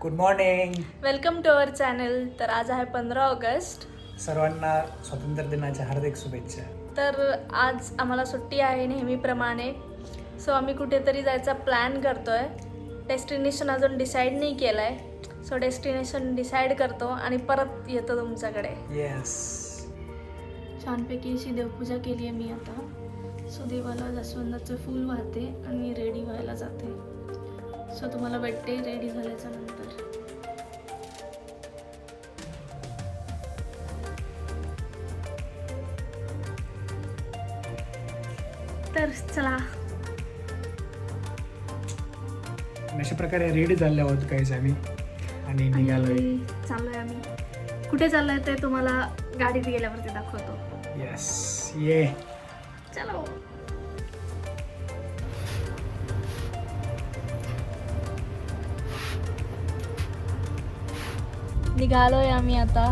Good morning. Welcome to our channel. तर आज आहे 15 ऑगस्ट. सर्वांना स्वातंत्र्य दिनाच्या हार्दिक शुभेच्छा. तर आज आम्हाला सुट्टी आहे नेहमीप्रमाणे. सो आम्ही कुठेतरी जायचा प्लॅन करतो आहे. डेस्टिनेशन अजून डिसाईड नाही केलं आहे. सो डेस्टिनेशन डिसाईड करतो आणि परत येतो तुमच्याकडे. येस. छानपैकी अशी देवपूजा केली आहे मी आता. सो देवाला जास्वंदाचं फूल वाहते आणि रेडी व्हायला जाते. सो तुम्हाला भेटते रेडी झाल्याच्या नंतर. तर चला, अशा प्रकारे रेडी झाले आहोत काहीच आम्ही आणि निघालोय. चाललोय आम्ही. कुठे चाललोय ते तुम्हाला गाडीत गेल्यावरती दाखवतो. येस, ये. चलो. निघालोय आम्ही आता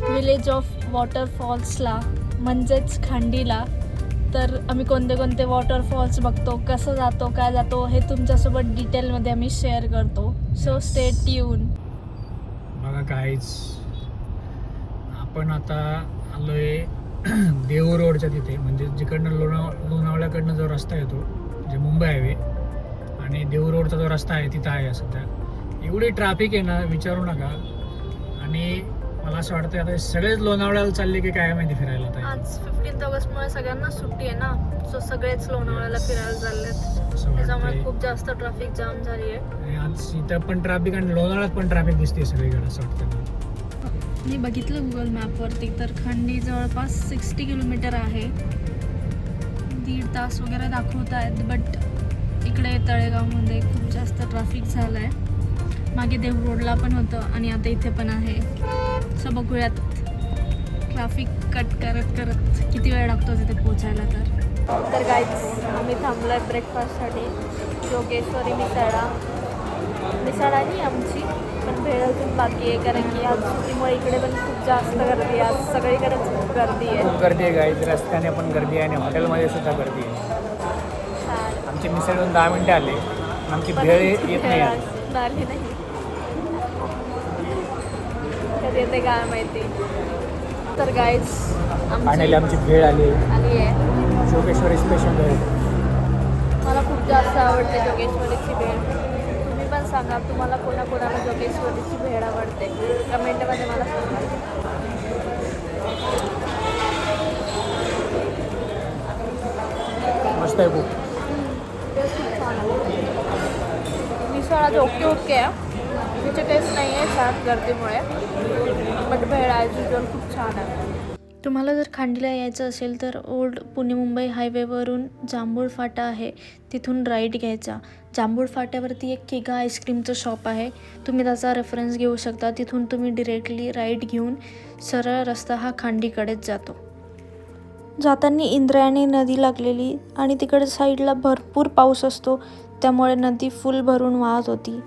विलेज ऑफ वॉटरफॉल्सला, म्हणजेच खंडीला. तर आम्ही कोणते कोणते वॉटरफॉल्स बघतो, कसं जातो, काय जातो, हे तुमच्यासोबत डिटेलमध्ये आम्ही शेअर करतो. So stay tune. बघा काहीच, आपण आता आलोय देहू रोडच्या तिथे, म्हणजे जिकडनं लोणावळ्याकडनं जो रस्ता येतो, जे मुंबई हायवे आणि देहू रोडचा जो रस्ता आहे तिथं आहे सध्या. एवढी ट्रॅफिक आहे ना, विचारू नका. आणि मला असं वाटतं आता सगळेच लोणावळ्याला चालले की काय माहिती फिरायला. आज 15 ऑगस्टमुळे सगळ्यांना सुट्टी आहे ना. सो सगळेच लोणावळ्याला फिरायला चाललेत. त्याच्यामुळे खूप जास्त ट्रॅफिक जाम झाली आहे. आज इथं पण ट्रॅफिक आणि लोणावळ्यात पण ट्रॅफिक दिसते सगळीकडे असं वाटतं. मी बघितलं गुगल मॅपवरती, तर खंडी जवळपास 60 किलोमीटर आहे. 1.5 तास वगैरे दाखवत आहेत. बट इकडे तळेगावमध्ये खूप जास्त ट्रॅफिक झालं आहे. मागे देव रोडला पण होतं आणि आता इथे पण आहे. सो बघूयात ट्रॅफिक कट करत करत किती वेळ लागतो तिथे पोचायला. तर गाईज, आम्ही थांबलो आहे ब्रेकफास्टसाठी जोगेश्वरी मिसळ आली आमची, पण भेळ अजून बाकी आहे. कारण की आज सुट्टीमुळे इकडे पण खूप जास्त गर्दी आहे. आज सगळीकडेच खूप गर्दी आहे. खूप गर्दी आहे गाईज, रस्त्याने पण गर्दी आहे आणि हॉटेलमध्ये सुद्धा गर्दी आहे. आमची मिसळ येऊन 10 मिनिटं आले, आमची भेळ येत नाही. आली नाही, कधी येते काय माहिती. तर गाईज, आमची भेळ आली आहे जोगेश्वरी स्पेशल भेळ. मला खूप जास्त आवडते जोगेश्वरीची भेळ. तुम्ही पण सांगा तुम्हाला कोणाकोणाला जोगेश्वरीची भेळ आवडते, कमेंटमध्ये मला सांगा. मस्त आहे खूप. खूप छान आहे. मिसळ आज ओके आहे. तिचे टेस्ट नाही आहे छान गर्दीमुळे, बट भेळ ॲज युजल खूप छान आहे. तुम्हाला जर खांडीला यायचं असेल तर ओल्ड पुणे मुंबई हायवेवरून जांभूळ फाटा आहे, तिथून राईट घ्यायचा. जांभूळ फाट्यावरती एक केगा आईस्क्रीमचं शॉप आहे, तुम्ही त्याचा रेफरन्स घेऊ शकता. तिथून तुम्ही डिरेक्टली राईट घेऊन सरळ रस्ता हा खांडीकडेच जातो. जाताना इंद्रायणी नदी लागलेली आणि तिकडे साईडला भरपूर पाऊस असतो, त्यामुळे नदी फुल भरून वाहत होती.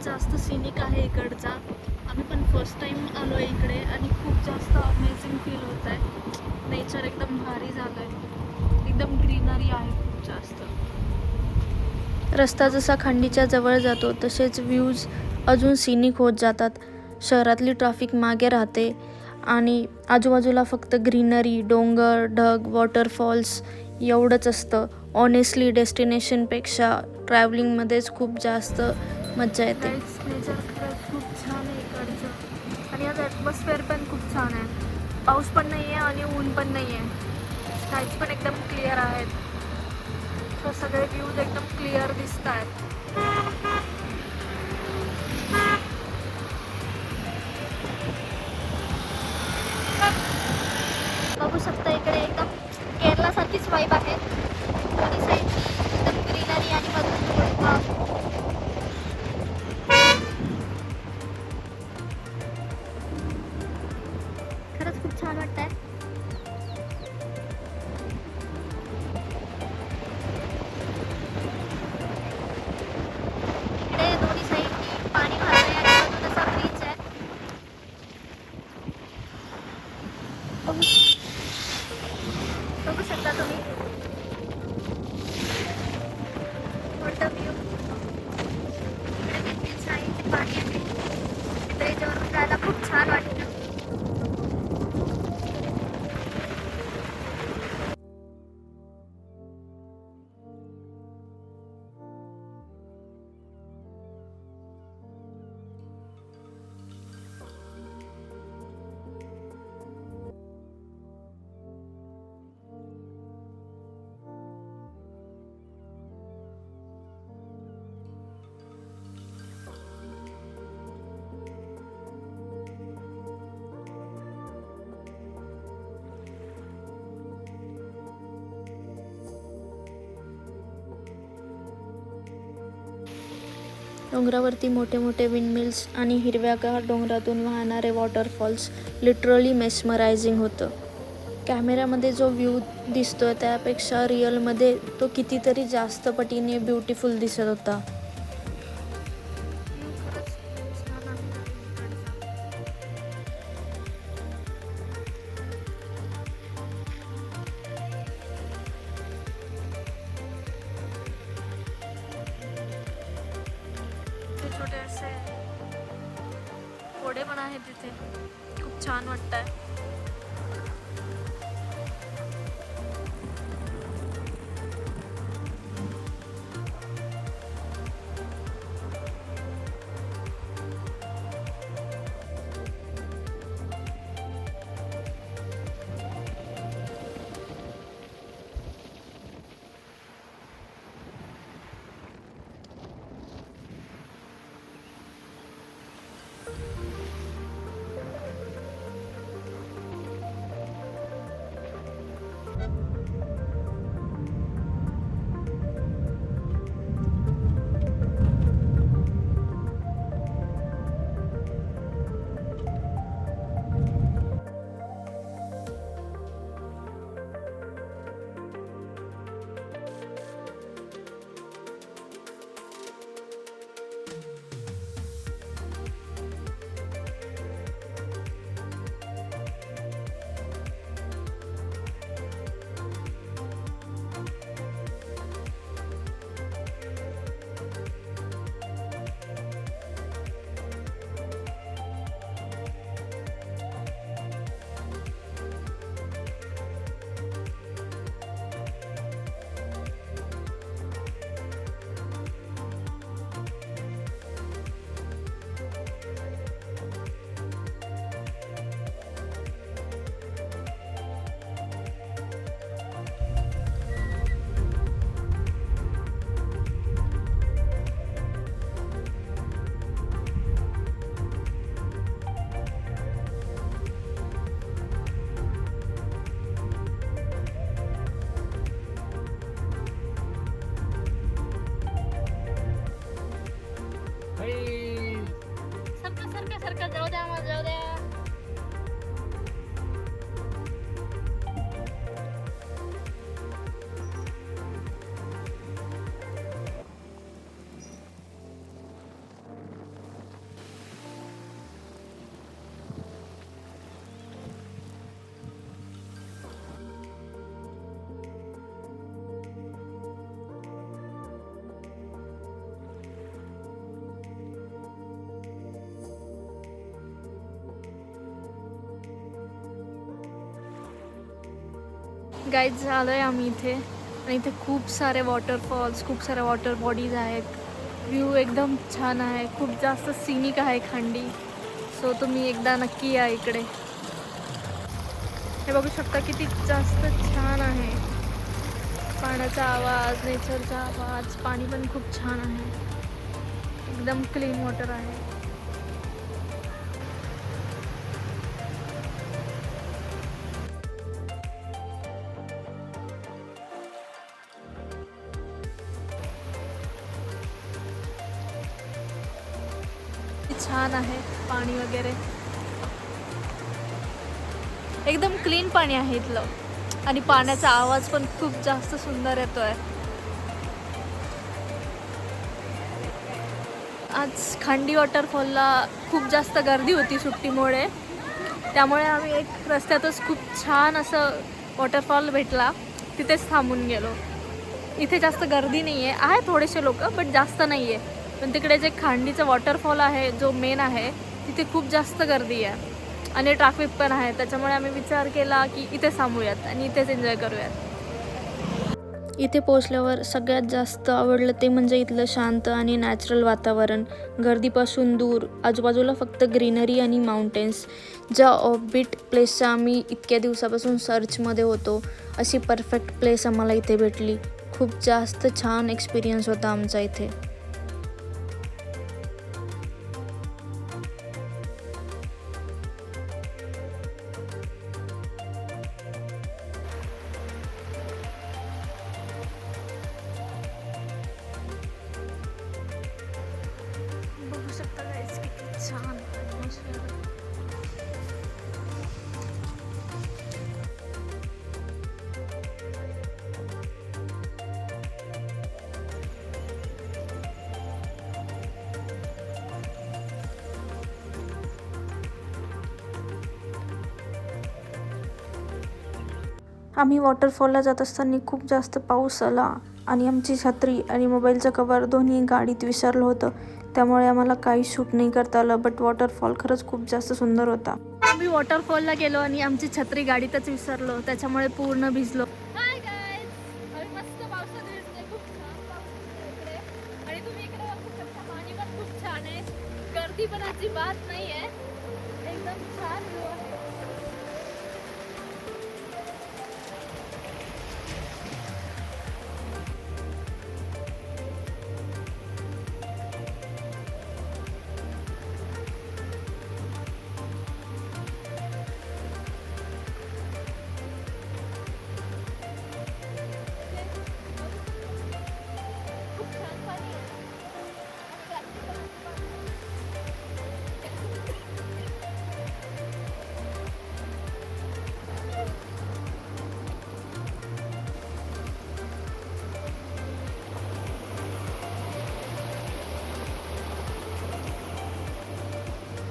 जास्त सिनिक आहे इकडचा. आम्ही पण फर्स्ट टाइम आलो इकडे आणि खूप जास्त अमेझिंग फील होत आहे. नेचर एकदम भारी झालं आहे, एकदम ग्रीनरी आहे खूप जास्त. रस्ता जसा खंडीच्या जवळ जातो तसेच व्ह्यूज अजून सिनिक होत जातात. शहरातली ट्रॅफिक मागे राहते आणि आजूबाजूला फक्त ग्रीनरी, डोंगर, ढग, वॉटरफॉल्स एवढंच असतं. ऑनेस्टली डेस्टिनेशनपेक्षा ट्रॅव्हलिंगमध्येच खूप जास्त मजा येते. नेचर खूप छान आहे इकडचं आणि आज ॲटमॉस्फिअर पण खूप छान आहे. पाऊस पण नाही आहे आणि ऊन पण नाही आहे. स्कायज पण एकदम क्लिअर आहेत. सो सगळे व्ह्यूज एकदम क्लिअर दिसत आहेत. बघू शकता इकडे एकदम केरलासारखीच वाईब आहे. दोन्ही साईड एकदम ग्रीनरी आणि मधून खरंच खूप छान वाटतंय. डोंगरावरती मोठे मोठे विंडमिल्स आणि हिरव्यागार डोंगरातून वाहणारे वॉटरफॉल्स लिटरली मेस्मरायझिंग होतं. कॅमेऱ्यामध्ये जो व्ह्यू दिसतोय त्यापेक्षा रिअलमध्ये तो कितीतरी जास्त पटीने ब्युटिफुल दिसत होता. छोटे असे घोडे पण आहेत तिथे, खूप छान वाटतंय. सरका जाऊ द्या, आम्हाला जाऊ द्या. गाईज आलोय आम्ही इथे आणि इथे खूप सारे वॉटरफॉल्स, खूप सारे वॉटर बॉडीज आहेत. व्ह्यू एकदम छान आहे, खूप जास्त सिनिक आहे खांडी. सो तुम्ही एकदा नक्की या इकडे. हे बघू शकता किती जास्त छान आहे. पाण्याचा आवाज, नेचरचा आवाज, पाणी पण खूप छान आहे. एकदम क्लीन वॉटर आहे. छान आहे पाणी वगैरे, एकदम क्लीन पाणी आहे इथलं आणि पाण्याचा आवाज पण खूप जास्त सुंदर येतोय. आज खांडी वॉटरफॉलला खूप जास्त गर्दी होती सुट्टीमुळे, त्यामुळे आम्ही एक रस्त्यातच खूप छान असं वॉटरफॉल भेटला, तिथेच थांबून गेलो. इथे जास्त गर्दी नाही आहे थोडेसे लोक, बट जास्त नाही आहे. पण तिकडे जे खांडीचं वॉटरफॉल आहे जो मेन आहे तिथे खूप जास्त गर्दी आहे आणि ट्रॅफिक पण आहे. त्याच्यामुळे आम्ही विचार केला की इथे थांबूयात आणि इथेच एन्जॉय करूयात. इथे पोचल्यावर सगळ्यात जास्त आवडलं ते म्हणजे इथलं शांत आणि नॅचरल वातावरण. गर्दीपासून दूर, आजूबाजूला फक्त ग्रीनरी आणि माउंटेन्स. ज्या ऑफबीट प्लेसच्या आम्ही इतक्या दिवसापासून सर्चमध्ये होतो, अशी परफेक्ट प्लेस आम्हाला इथे भेटली. खूप जास्त छान एक्सपिरियन्स होता आमचा इथे. आम्ही वॉटरफॉलला जात असताना खूप जास्त पाऊस आला आणि आमची छत्री आणि मोबाईलचं कवर दोन्ही गाडीत विसरलं होतं, त्यामुळे आम्हाला काही शूट नाही करता आलं. बट वॉटरफॉल खरंच खूप जास्त सुंदर होता. आम्ही वॉटरफॉलला गेलो आणि आमची छत्री गाडीतच विसरलो, त्याच्यामुळे पूर्ण भिजलो. हाय गाईज, आम्ही मस्त पावसात भिजलोय. खूप छान पाऊस इकडे आणि तुम्ही इकडे बघू शकता, पाणी पण खूप छान आहे. गर्दी पण अजिबात नाही आहे, एकदम छान व्ह्यू आहे. खूप छान पाणी आहे.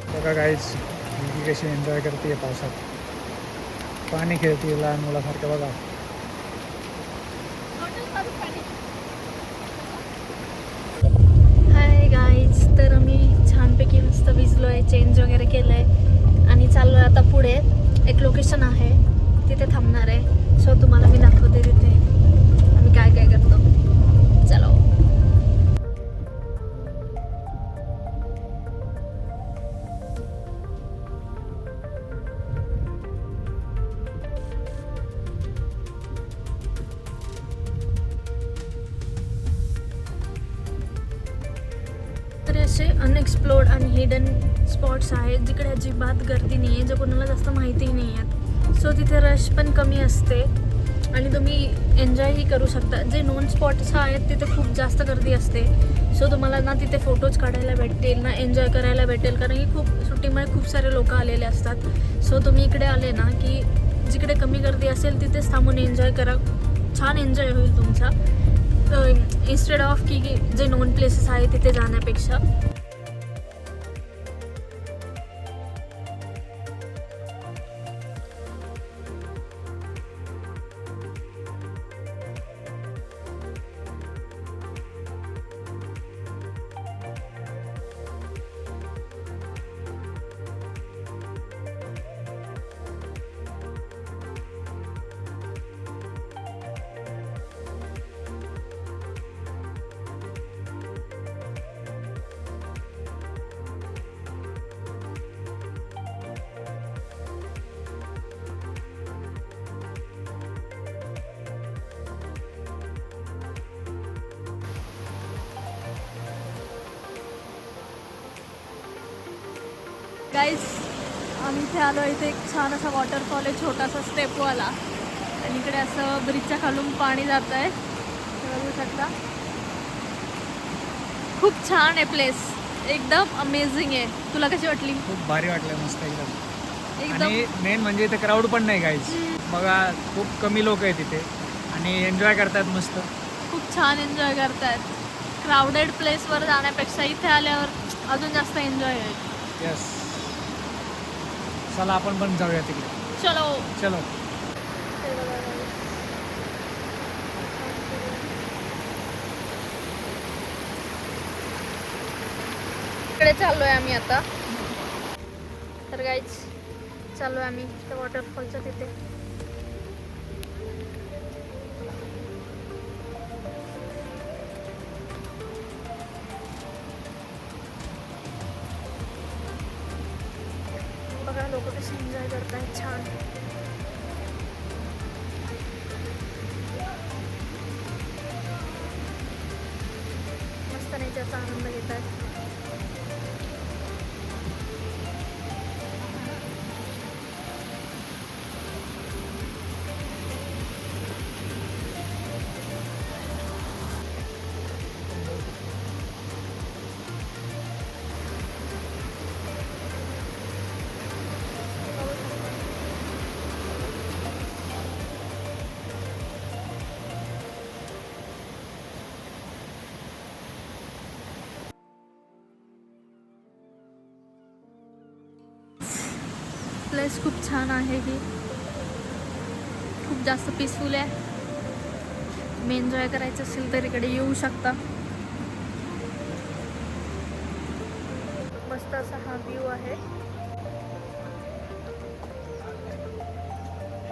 बघा गाईज, मुलगी कशी एन्जॉय करते पावसात, पाणी खेळते लहान मुलासारखं. बघा हाय गाईज, तर आम्ही छानपैकी मस्त भिजलो आहे, चेंज वगैरे केलं आहे आणि चाललो आहे आता पुढे. एक लोकेशन आहे, तिथे थांबणार आहे. सो तुम्हाला मी दाखवते तिथे आम्ही काय काय करतो. चलो. तर असे अनएक्सप्लोर्ड आणि हिडन स्पॉट्स आहेत जिकडे अजिबात गर्दी नाही आहे, जे कोणाला जास्त माहितीही नाही आहेत. सो तिथे रश पण कमी असते आणि तुम्ही एन्जॉयही करू शकता. जे नोन स्पॉट्स आहेत तिथे खूप जास्त गर्दी असते. सो तुम्हाला ना तिथे फोटोज काढायला भेटतील ना एन्जॉय करायला भेटेल, कारण की खूप सुट्टीमुळे खूप सारे लोक आलेले असतात. सो तुम्ही इकडे आले ना की जिकडे कमी गर्दी असेल तिथेच थांबून एन्जॉय करा, छान एन्जॉय होईल तुमचा, इन्स्टेड ऑफ की जे नोन प्लेसेस आहे तिथे जाण्यापेक्षा. गाईज, आम्ही इथे आलो. इथे एक छान असा वॉटरफॉल आहे, छोटासा स्टेपवाला, आणि इकडे असं ब्रिजच्या खालून पाणी जात आहे, बघू शकता. खूप छान आहे प्लेस, एकदम अमेझिंग आहे. तुला कशी वाटली? खूप भारी वाटलं, मस्त एकदम. एकदम आणि मेन म्हणजे इथे क्राऊड पण नाही गाईज. बघा खूप कमी लोक आहेत तिथे आणि एन्जॉय करतात मस्त. खूप छान एन्जॉय करतायत. क्राऊडेड प्लेसवर जाण्यापेक्षा इथे आल्यावर अजून जास्त एन्जॉय होईल. यस, चला आपण पण जाऊया तिकडे. चलो चलो. इकडे चाललोय आम्ही आता. तर गाईज, चाललोय आम्ही त्या वॉटरफॉलच्या तिथे. बघा लोक कसे एन्जॉय करतायत, छान. मस्त नेचरचा आनंद घेतात. प्लेस खूप छान आहे ही, खूप खूप जास्त पीसफुल आहे. तुम्ही एन्जॉय करायचं असेल तर इकडे येऊ शकता. मस्त असा हा व्ह्यू आहे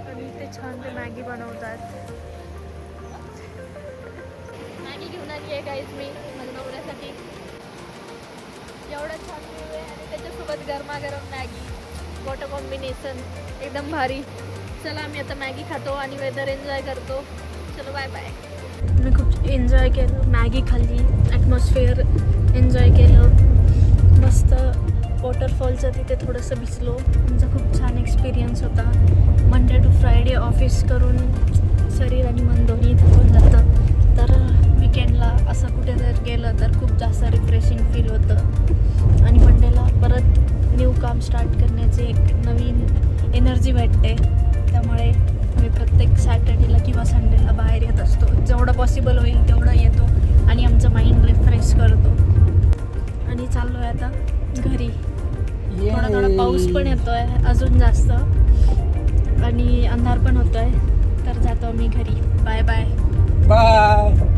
आणि इथे छान ते मॅगी बनवतात. मॅगी घेऊन आली आहे गाईज मी माझ्या नवऱ्यासाठी. एवढं छान व्ह्यू आहे आणि त्याच्यासोबत गरमागरम मॅगी. वॉट अ कॉम्बिनेशन, एकदम भारी. चला आम्ही आता मॅगी खातो आणि वेदर एन्जॉय करतो. चलो बाय बाय. मी खूप एन्जॉय केलं, मॅगी खाल्ली, ॲटमॉस्फिअर एन्जॉय केलं. मस्त वॉटरफॉलचं तिथे थोडंसं भिजलो. आमचा खूप छान एक्सपिरियन्स होता. मंडे टू फ्रायडे ऑफिस करून शरीर आणि मन दोन्ही थकून जातं, तर विकेंडला असं कुठे जर गेलं तर खूप जास्त रिफ्रेशिंग फील होतं आणि मंडेला परत न्यू काम स्टार्ट करण्याची एक नवीन एनर्जी भेटते. त्यामुळे मी प्रत्येक सॅटर्डेला किंवा संडेला बाहेर येत असतो. जेवढं पॉसिबल होईल तेवढं येतो आणि आमचं माइंड रिफ्रेश करतो. आणि चाललो आहे आता घरी. थोडा थोडा पाऊस पण येतो आहे अजून जास्त आणि अंधार पण होतो आहे, तर जातो मी घरी. Bye bye. बाय.